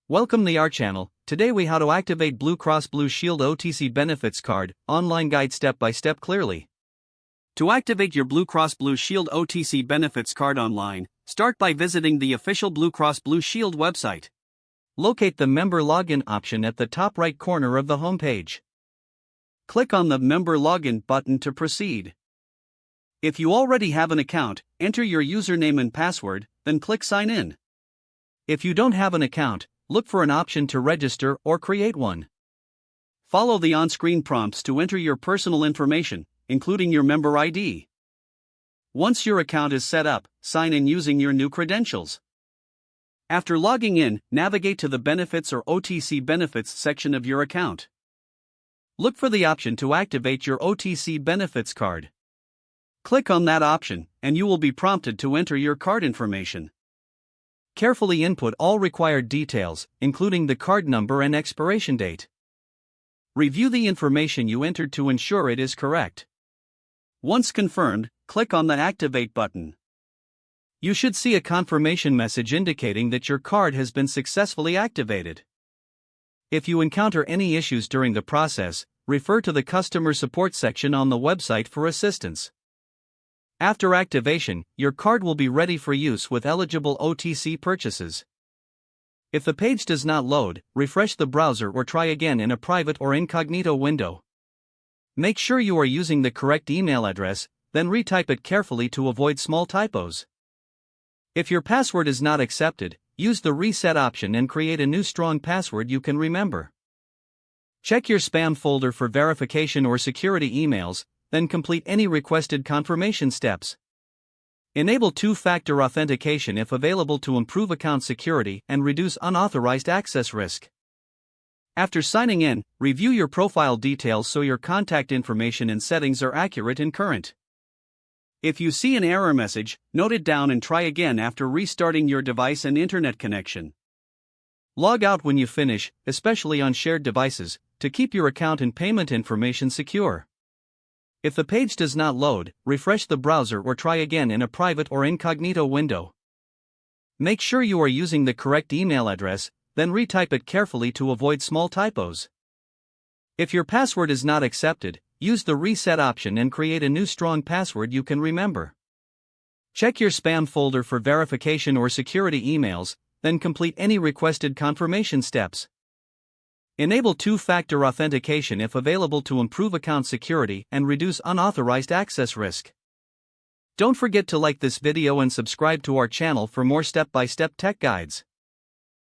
Welcome to our channel. Today we how to activate Blue Cross Blue Shield OTC benefits card, online guide step by step clearly. To activate your Blue Cross Blue Shield OTC benefits card online, start by visiting the official Blue Cross Blue Shield website. Locate the member login option at the top right corner of the homepage. Click on the member login button to proceed. If you already have an account, enter your username and password, then click sign in. If you don't have an account, look for an option to register or create one. Follow the on-screen prompts to enter your personal information, including your member ID. Once your account is set up, sign in using your new credentials. After logging in, navigate to the Benefits or OTC Benefits section of your account. Look for the option to activate your OTC benefits card. Click on that option, and you will be prompted to enter your card information. Carefully input all required details, including the card number and expiration date. Review the information you entered to ensure it is correct. Once confirmed, click on the Activate button. You should see a confirmation message indicating that your card has been successfully activated. If you encounter any issues during the process, refer to the customer support section on the website for assistance. After activation, your card will be ready for use with eligible OTC purchases. If the page does not load, refresh the browser or try again in a private or incognito window. Make sure you are using the correct email address, then retype it carefully to avoid small typos. If your password is not accepted, use the reset option and create a new strong password you can remember. Check your spam folder for verification or security emails, then complete any requested confirmation steps. Enable two-factor authentication if available to improve account security and reduce unauthorized access risk. After signing in, review your profile details so your contact information and settings are accurate and current. If you see an error message, note it down and try again after restarting your device and internet connection. Log out when you finish, especially on shared devices, to keep your account and payment information secure. If the page does not load, refresh the browser or try again in a private or incognito window. Make sure you are using the correct email address, then retype it carefully to avoid small typos. If your password is not accepted, use the reset option and create a new strong password you can remember. Check your spam folder for verification or security emails, then complete any requested confirmation steps. Enable two-factor authentication if available to improve account security and reduce unauthorized access risk. Don't forget to like this video and subscribe to our channel for more step-by-step tech guides.